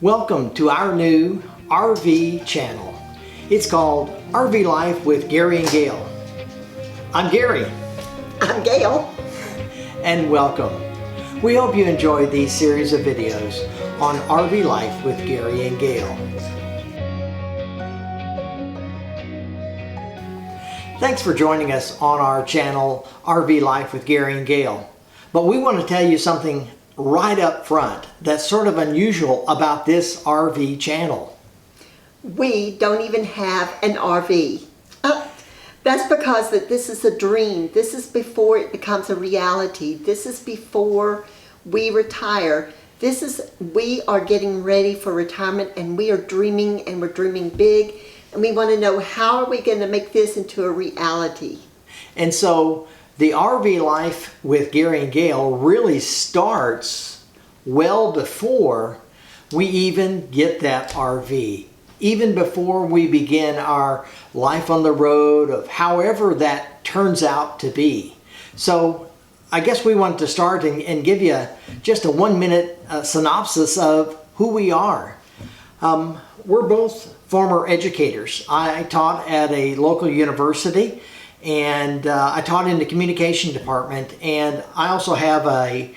Welcome to our new RV channel. It's called RV Life with Gary and Gail. I'm Gary. I'm Gail. And welcome. We hope you enjoy these series of videos on RV Life with Gary and Gail. Thanks for joining us on our channel RV Life with Gary and Gail. But we want to tell you something right up front that's sort of unusual about this RV channel. We don't even have an RV. That's because this is a dream. This is before it becomes a reality. This is before we retire. We are getting ready for retirement, and we are dreaming, and we're dreaming big, and we want to know, how are we going to make this into a reality? And so the RV Life with Gary and Gail really starts well before we even get that RV. Even before we begin our life on the road, of however that turns out to be. So I guess we want to start and give you just a 1-minute synopsis of who we are. We're both former educators. I taught at a local university, and I taught in the communication department, and I also have a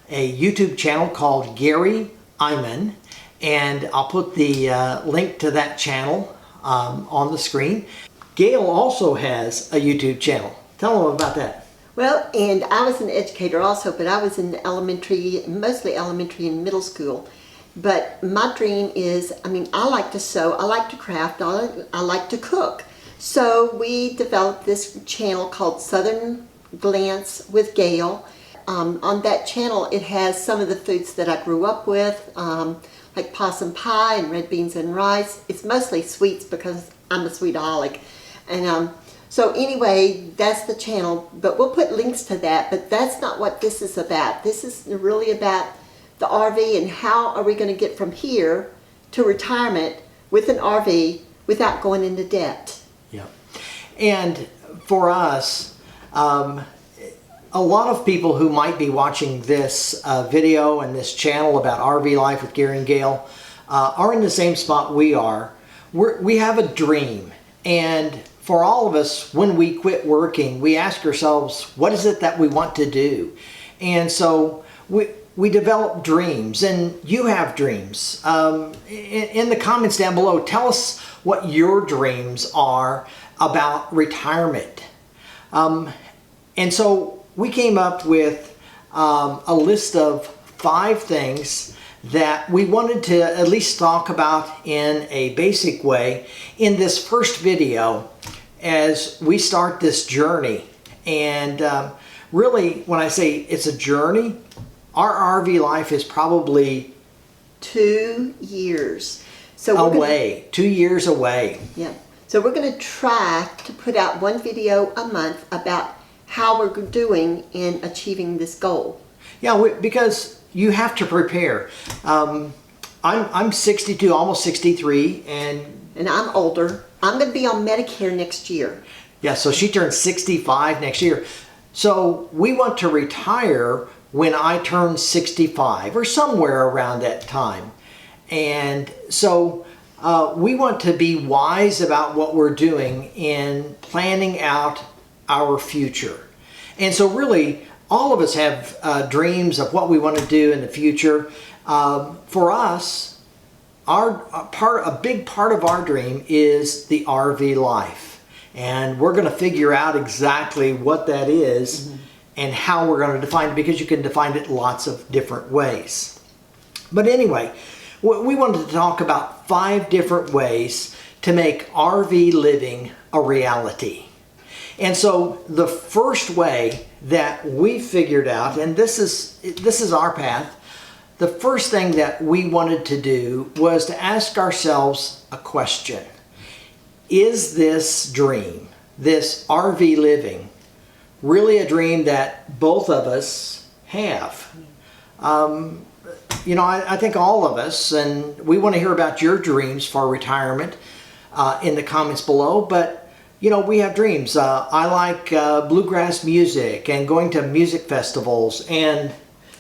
YouTube channel called Gary Iman, and I'll put the link to that channel on the screen. Gail also has a YouTube channel. Tell them about that. Well, and I was an educator also, but I was in elementary, mostly elementary and middle school. But my dream is, I like to sew, I like to craft, I like to cook. So we developed this channel called Southern Glance with Gail. On that channel, it has some of the foods that I grew up with, like possum pie and red beans and rice. It's mostly sweets because I'm a sweetaholic. And so anyway, that's the channel, but we'll put links to that, but that's not what this is about. This is really about the RV and how are we going to get from here to retirement with an RV without going into debt. Yeah. And for us, a lot of people who might be watching this video and this channel about RV Life with Gary and Gail are in the same spot we are. We have a dream, and for all of us, when we quit working, we ask ourselves, what is it that we want to do? And so we develop dreams, and you have dreams. In the comments down below, tell us what your dreams are about retirement. And so we came up with a list of 5 things that we wanted to at least talk about in a basic way in this first video as we start this journey. And really, when I say it's a journey, our RV life is probably 2 years. So 2 years away. Yeah. So we're going to try to put out 1 video a month about how we're doing in achieving this goal. Yeah, because you have to prepare. I'm 62, almost 63, and I'm older. I'm going to be on Medicare next year. Yeah, so she turns 65 next year. So we want to retire when I turn 65 or somewhere around that time. And so we want to be wise about what we're doing in planning out our future. And so really, all of us have dreams of what we want to do in the future. For us, a big part of our dream is the RV life. And we're going to figure out exactly what that is and how we're going to define it, because you can define it lots of different ways. But anyway, we wanted to talk about 5 different ways to make RV living a reality. And so the first way that we figured out, and this is our path, the first thing that we wanted to do was to ask ourselves a question. Is this dream, this RV living, really a dream that both of us have? I think all of us, and we want to hear about your dreams for retirement in the comments below, but we have dreams. I like bluegrass music and going to music festivals, and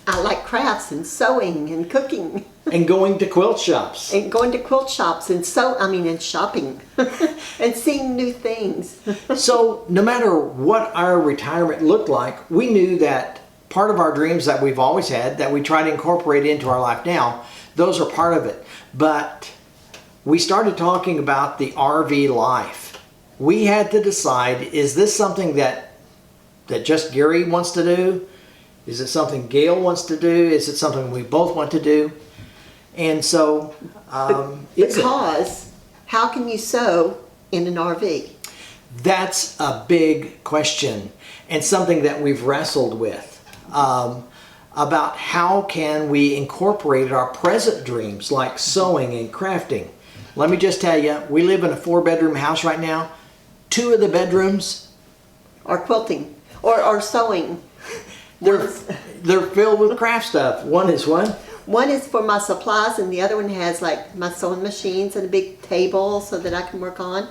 I like crafts and sewing and cooking. And going to quilt shops. And going to quilt shops and and shopping and seeing new things. So no matter what our retirement looked like, we knew that part of our dreams that we've always had, that we try to incorporate into our life now, those are part of it. But we started talking about the RV life. We had to decide, is this something that just Gary wants to do? Is it something Gail wants to do? Is it something we both want to do? And so, because how can you sew in an RV? That's a big question, and something that we've wrestled with about how can we incorporate our present dreams like sewing and crafting. Let me just tell you, we live in a 4-bedroom house right now. 2 of the bedrooms Or quilting or sewing. they're filled with craft stuff. One is what? One is for my supplies, and the other one has like my sewing machines and a big table so that I can work on.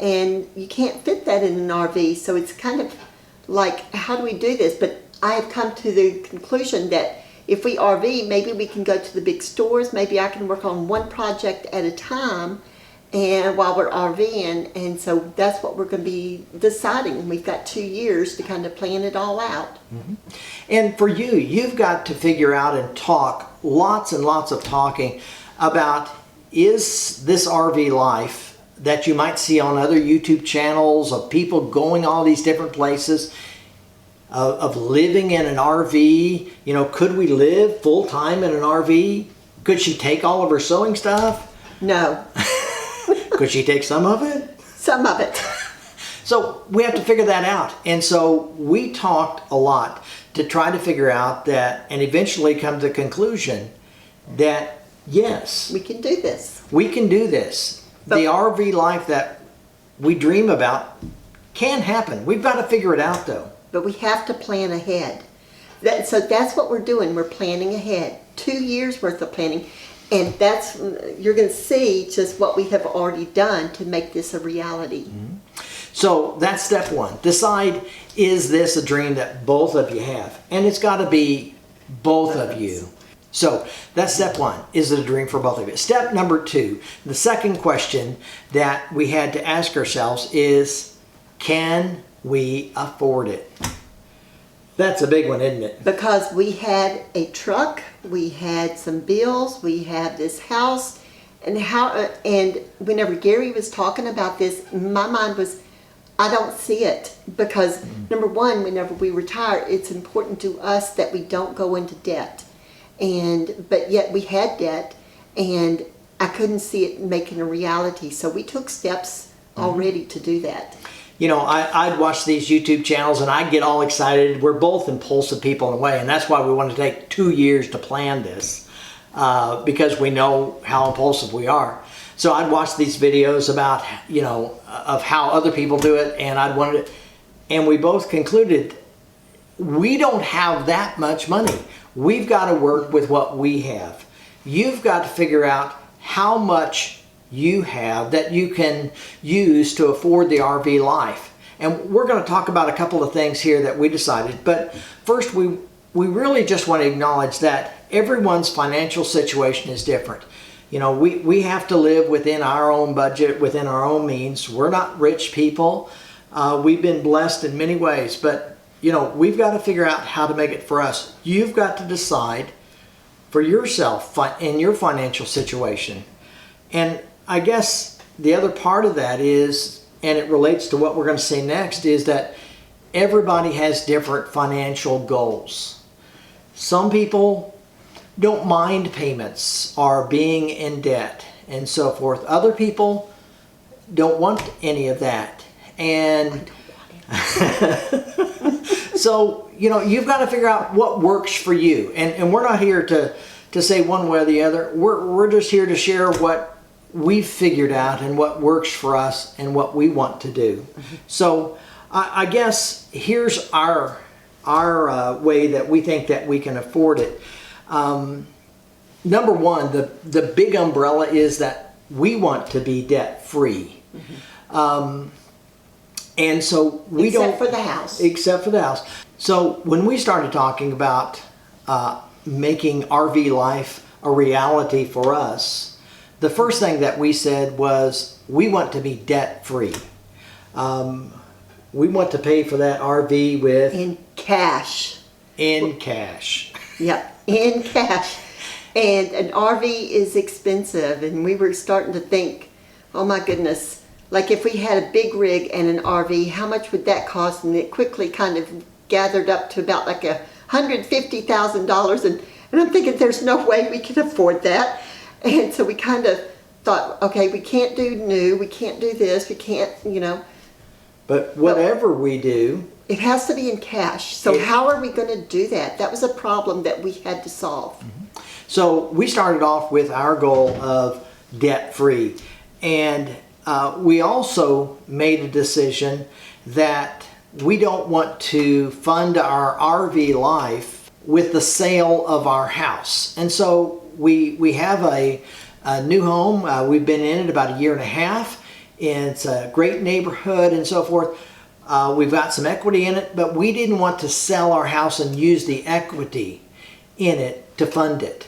And you can't fit that in an RV, so it's kind of like, how do we do this? But I have come to the conclusion that if we RV, maybe we can go to the big stores. Maybe I can work on one project at a time, and while we're RVing, and so that's what we're going to be deciding. We've got 2 years to kind of plan it all out. Mm-hmm. And for you, you've got to figure out and talk, lots and lots of talking about, is this RV life that you might see on other YouTube channels of people going all these different places, of living in an RV, could we live full time in an RV? Could she take all of her sewing stuff? No. Could she take some of it? Some of it. So we have to figure that out. And so we talked a lot to try to figure out that, and eventually come to the conclusion that yes, We can do this. we can do this. But- The RV life that we dream about can happen. We've got to figure it out though. But we have to plan ahead. So that's what we're doing. We're planning ahead. 2 years worth of planning. And you're going to see just what we have already done to make this a reality. Mm-hmm. So that's step one. Decide, is this a dream that both of you have? And it's got to be both of you. So that's step one. Is it a dream for both of you? Step number 2, the second question that we had to ask ourselves is, can we afford it? That's a big one, isn't it? Because we had a truck, we had some bills, we had this house, and whenever Gary was talking about this, my mind was, I don't see it. Because number one, whenever we retire, it's important to us that we don't go into debt. But yet we had debt, and I couldn't see it making a reality. So we took steps already to do that. I'd watch these YouTube channels and I'd get all excited. We're both impulsive people in a way, and that's why we want to take 2 years to plan this, because we know how impulsive we are. So I'd watch these videos about, of how other people do it, and I'd want it. And we both concluded, we don't have that much money. We've got to work with what we have. You've got to figure out how much you have that you can use to afford the RV life. And we're going to talk about a couple of things here that we decided. But first, we really just want to acknowledge that everyone's financial situation is different. We have to live within our own budget, within our own means. We're not rich people. We've been blessed in many ways, but we've got to figure out how to make it for us. You've got to decide for yourself in your financial situation. And I guess the other part of that is, and it relates to what we're going to say next, is that everybody has different financial goals. Some people don't mind payments or being in debt and so forth. Other people don't want any of that. And so, you've got to figure out what works for you. And we're not here to say one way or the other. We're just here to share what we've figured out and what works for us and what we want to do. So I guess here's our way that we think that we can afford it. Number one, the big umbrella is that we want to be debt free. And so we don't... Except for the house. Except for the house. So when we started talking about making RV life a reality for us, the first thing that we said was we want to be debt free. We want to pay for that RV with In cash. in cash. Yep, in cash. And an RV is expensive, and we were starting to think, oh my goodness, like if we had a big rig and an RV, how much would that cost? And it quickly kind of gathered up to about like $150,000, and I'm thinking there's no way we can afford that. And so we kind of thought, okay, we can't do new, we can't do this, we can't, But whatever we do, it has to be in cash. So how are we going to do that? That was a problem that we had to solve. so we started off with our goal of debt free. And we also made a decision that we don't want to fund our RV life with the sale of our house. And so we have a new home. We've been in it about a year and a half. It's a great neighborhood and so forth. We've got some equity in it, but we didn't want to sell our house and use the equity in it to fund it.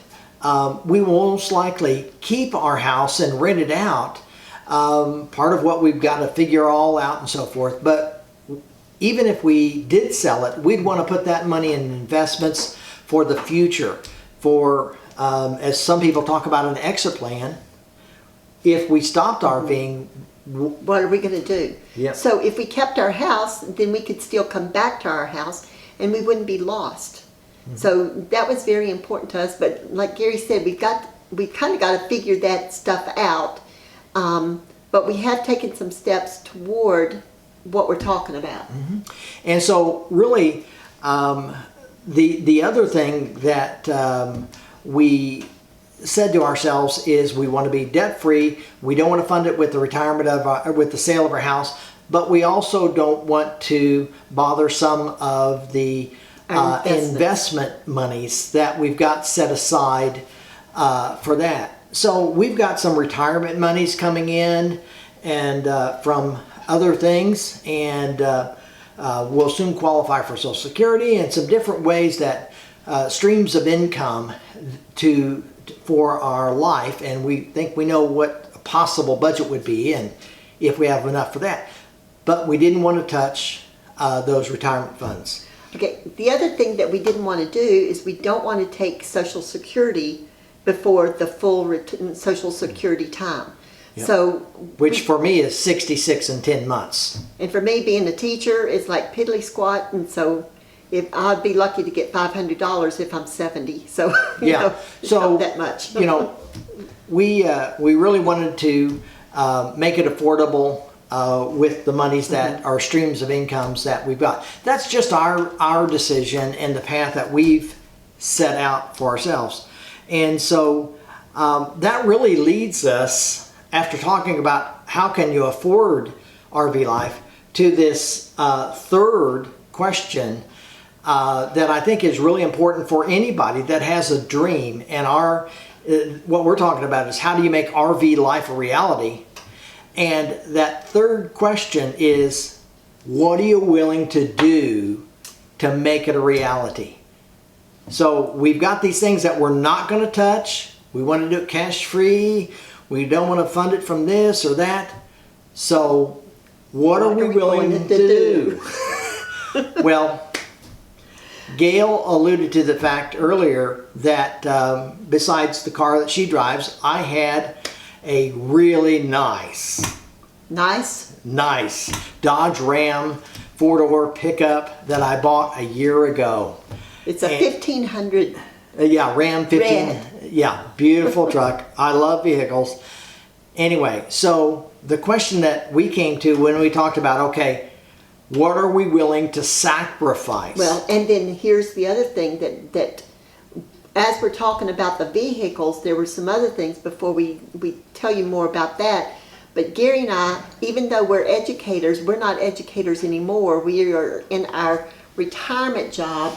We will most likely keep our house and rent it out. Part of what we've got to figure all out and so forth. But even if we did sell it, we'd want to put that money in investments for the future. For, as some people talk about, an exit plan. If we stopped RVing, What are we going to do? Yeah. So if we kept our house, then we could still come back to our house and we wouldn't be lost. So that was very important to us. But like Gary said, we kind of got to figure that stuff out. But we have taken some steps toward what we're talking about. and so really, the other thing that we said to ourselves is we want to be debt free. We don't want to fund it with the retirement of with the sale of our house, but we also don't want to bother some of the investment monies that we've got set aside for that. So we've got some retirement monies coming in and from other things, and we'll soon qualify for Social Security and some different ways that streams of income for our life, and we think we know what a possible budget would be and if we have enough for that. But we didn't want to touch those retirement funds. Okay, the other thing that we didn't want to do is we don't want to take Social Security before the full Social Security time. Yep. So, Which for me is 66 and 10 months. and for me being a teacher, it's like piddly squat, and so if I'd be lucky to get $500 if I'm 70. So Yeah. it's So not that much. We really wanted to make it affordable with the monies that are streams of incomes that we've got. That's just our decision and the path that we've set out for ourselves. And so that really leads us, after talking about how can you afford RV life, to this third question that I think is really important for anybody that has a dream. And what we're talking about is, how do you make RV life a reality? And that third question is, what are you willing to do to make it a reality? So we've got these things that we're not going to touch. We want to do it cash free. We don't want to fund it from this or that. So what are we willing to do? Well, Gail alluded to the fact earlier that besides the car that she drives, I had a really nice Dodge Ram 4-door pickup that I bought a year ago. It's a 1500. Yeah, Ram 15. Red. Yeah, beautiful truck. I love vehicles. Anyway, so the question that we came to when we talked about, okay, what are we willing to sacrifice? Well, and then here's the other thing that as we're talking about the vehicles, there were some other things before we tell you more about that. But Gary and I, even though we're educators, we're not educators anymore. We are in our retirement job.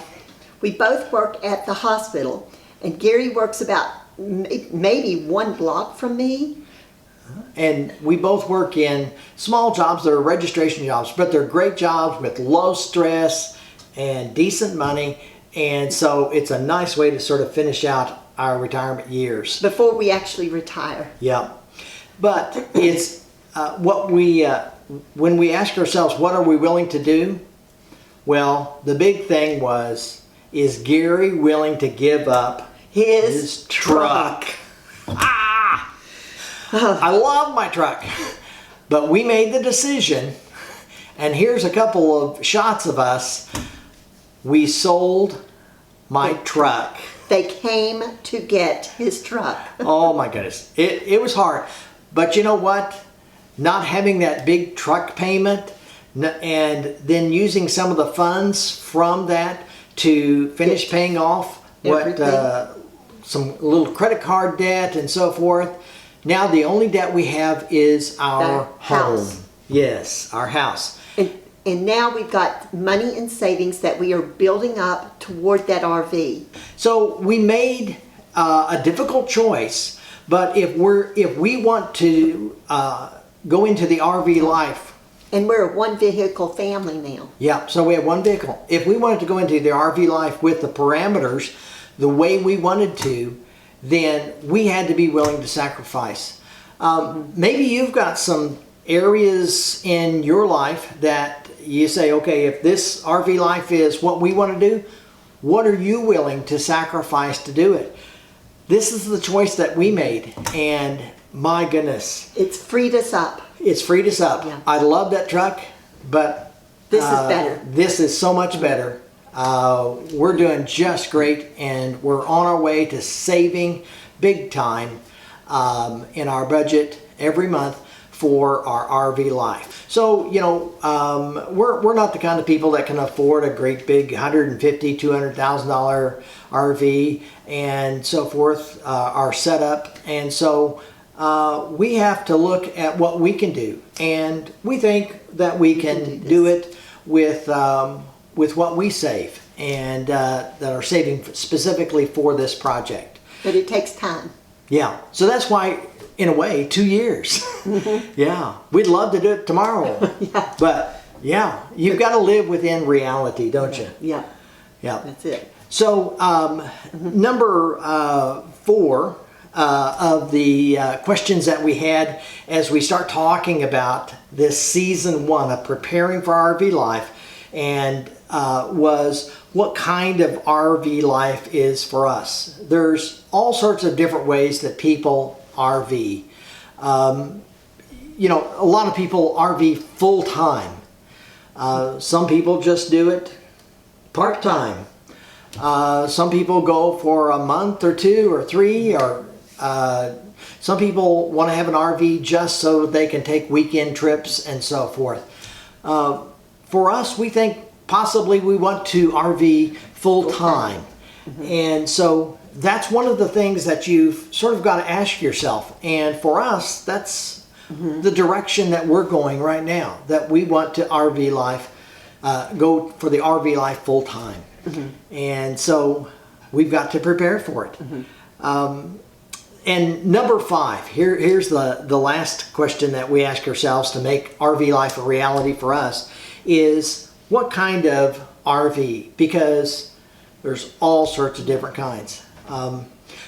We both work at the hospital, and Gary works about maybe 1 block from me. And we both work in small jobs. They're registration jobs, but they're great jobs with low stress and decent money. And so it's a nice way to sort of finish out our retirement years. Before we actually retire. Yeah. But it's when we ask ourselves, what are we willing to do? Well, the big thing is Gary willing to give up His truck? I love my truck. But we made the decision, and here's a couple of shots of us. We sold my truck. They came to get his truck. Oh my goodness. It was hard. But you know what? Not having that big truck payment and then using some of the funds from that to finish paying off some little credit card debt and so forth. Now the only debt we have is our home. House. Yes, our house. And now we've got money in savings that we are building up toward that RV. So we made a difficult choice, but if we want to go into the RV life. And we're a one vehicle family now. Yeah, so we have one vehicle. If we wanted to go into the RV life with the parameters the way we wanted to, then we had to be willing to sacrifice. Maybe you've got some areas in your life that you say, okay, if this RV life is what we want to do, what are you willing to sacrifice to do it? This is the choice that we made, and my goodness. It's freed us up. It's freed us up. Yeah. I love that truck, but this is better. This is so much better. We're doing just great, and we're on our way to saving big time in our budget every month for our RV life. So, you know, we're not the kind of people that can afford a great big $150,000, $200,000 RV and so forth, our setup. And so we have to look at what we can do. And we think that we can do it with what we save and that are saving specifically for this project. But it takes time. Yeah. So that's why, in a way, 2 years. Yeah. We'd love to do it tomorrow. Yeah. But yeah, you've got to live within reality, don't you? Yeah. Yeah. That's it. So number 4 of the questions that we had as we start talking about this season 1 of preparing for RV life and was what kind of RV life is for us. There's all sorts of different ways that people RV. You know, a lot of people RV full time. Some people just do it part time. Some people go for a month or 2 or 3, or some people want to have an RV just so they can take weekend trips and so forth. For us, we think possibly we want to RV full time. And so that's one of the things that you've sort of got to ask yourself. And for us, that's the direction that we're going right now, that we want to RV life, go for the RV life full time. And so we've got to prepare for it. And number 5, here's the last question that we ask ourselves to make RV life a reality for us is, what kind of RV? Because there's all sorts of different kinds.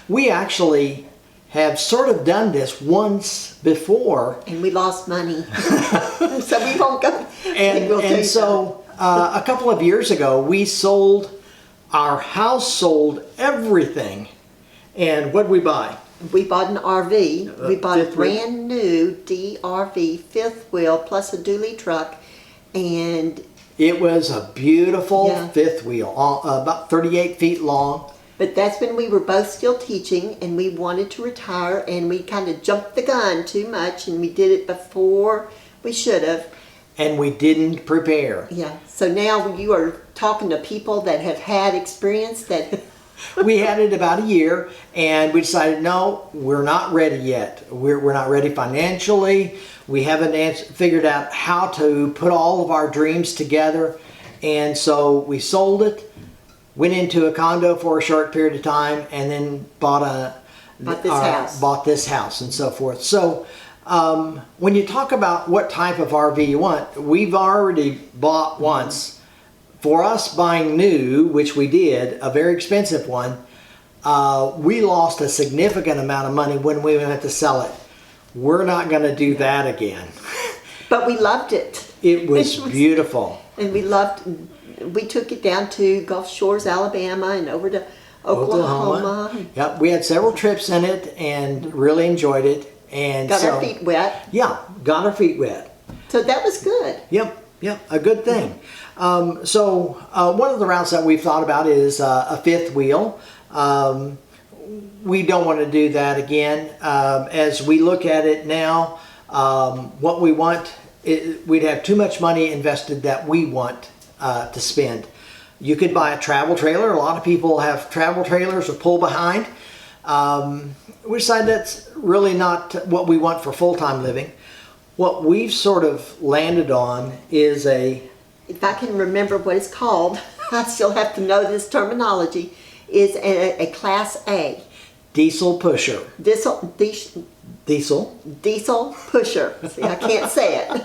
We actually have sort of done this once before. And we lost money. So we won't go. And so a couple of years ago, we sold, our house sold everything. And what did we buy? We bought an RV. We bought a fifth wheel. brand new DRV 5th wheel plus a dually truck. And it was a beautiful Yeah. 5th wheel, about 38 feet long. but that's when we were both still teaching and we wanted to retire, and we kind of jumped the gun too much and we did it before we should have. And we didn't prepare. Yeah. So now you are talking to people that have had experience that We had it about a year, and we decided, no, we're not ready yet. We're not ready financially. We haven't figured out how to put all of our dreams together. And so we sold it, went into a condo for a short period of time, and then bought this house and so forth. So when you talk about what type of RV you want, we've already bought once. For us, buying new, which we did, a very expensive one, we lost a significant amount of money when we went to sell it. We're not going to do that again. But we loved it. It was beautiful. And we took it down to Gulf Shores, Alabama, and over to Oklahoma. Yep, we had several trips in it and really enjoyed it. And got our feet wet. Yeah, got our feet wet. So that was good. Yep, a good thing. So one of the routes that we've thought about is a fifth wheel. We don't want to do that again. As we look at it now, what we want, we'd have too much money invested that we want to spend. You could buy a travel trailer. A lot of people have travel trailers or pull behind. We decided that's really not what we want for full-time living. What we've sort of landed on is if I can remember what it's called, I still have to know this terminology, is a Class A. Diesel pusher. Diesel pusher. See, I can't say it.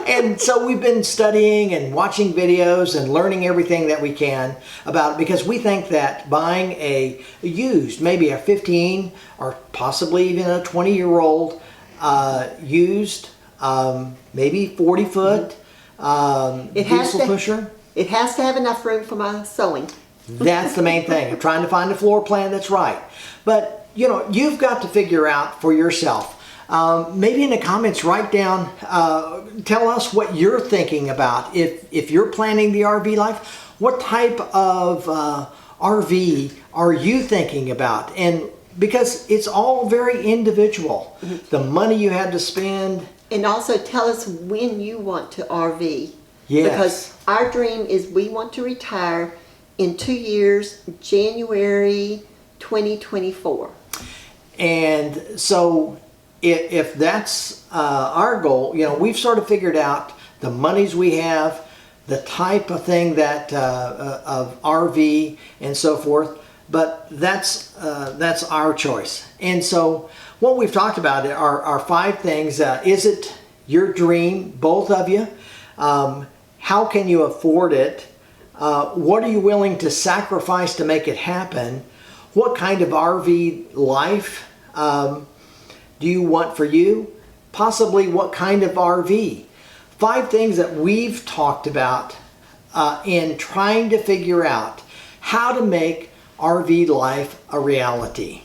And so we've been studying and watching videos and learning everything that we can about it, because we think that buying a used, maybe a 15 or possibly even a 20-year-old used, maybe 40-foot diesel pusher. It has to have enough room for my sewing. That's the main thing. I'm trying to find a floor plan that's right. But, you know, you've got to figure out for yourself. Maybe in the comments, write down, tell us what you're thinking about. If you're planning the RV life, what type of RV are you thinking about? And because it's all very individual. Mm-hmm. The money you had to spend. And also tell us when you want to RV. Yes. Because our dream is we want to retire in 2 years, January 2024. And so if that's our goal, you know, we've sort of figured out the monies we have, the type of thing that of RV and so forth, but that's our choice. And so what we've talked about are 5 things. Is it your dream, both of you? How can you afford it? What are you willing to sacrifice to make it happen? What kind of RV life do you want for you? Possibly what kind of RV? 5 things that we've talked about in trying to figure out how to make RV life a reality.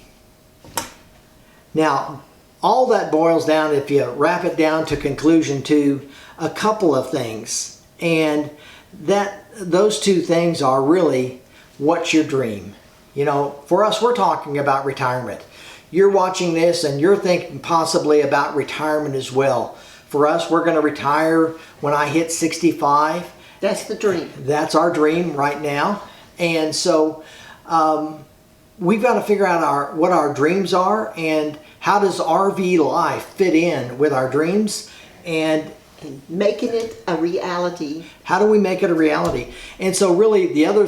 Now, all that boils down, if you wrap it down to conclusion, to a couple of things. And those 2 things are really, what's your dream? You know, for us, we're talking about retirement. You're watching this and you're thinking possibly about retirement as well. For us, we're going to retire when I hit 65. That's the dream. That's our dream right now. And so we've got to figure out what our dreams are and how does RV life fit in with our dreams, and making it a reality. How do we make it a reality? And so really the other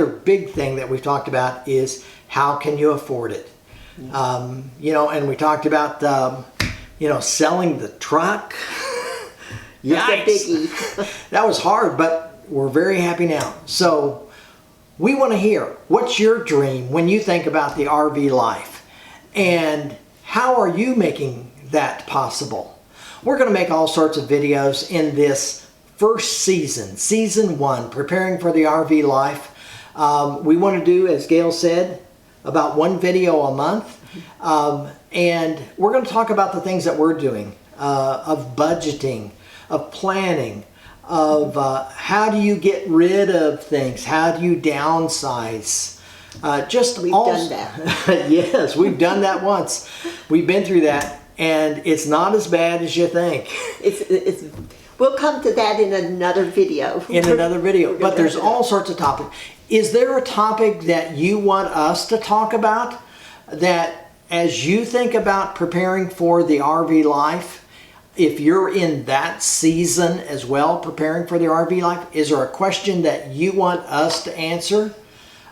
big thing that we've talked about is how can you afford it? You know, and we talked about, you know, selling the truck. That's a biggie. That was hard, but we're very happy now. So we want to hear, what's your dream when you think about the RV life? And how are you making that possible? We're going to make all sorts of videos in this first season, season 1, preparing for the RV life. We want to do, as Gail said, about 1 video a month. And we're going to talk about the things that we're doing, of budgeting, of planning, of how do you get rid of things, how do you downsize. We've done that. Yes, we've done that once. We've been through that, and it's not as bad as you think. We'll come to that in another video. But there's all sorts of topics. Is there a topic that you want us to talk about, that as you think about preparing for the RV life, if you're in that season as well, preparing for the RV life, is there a question that you want us to answer?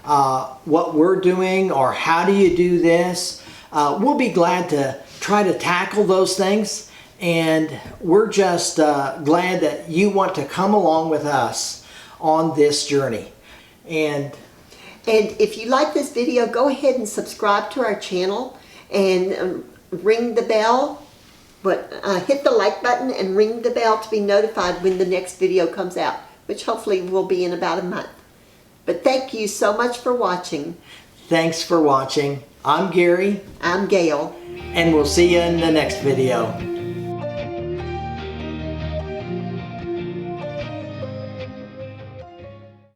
What we're doing, or how do you do this? We'll be glad to try to tackle those things, and we're just glad that you want to come along with us on this journey. And And if you like this video, go ahead and subscribe to our channel and ring the bell. Hit the like button and ring the bell to be notified when the next video comes out, which hopefully will be in about a month. But thank you so much for watching. Thanks for watching. I'm Gary. I'm Gail. And we'll see you in the next video.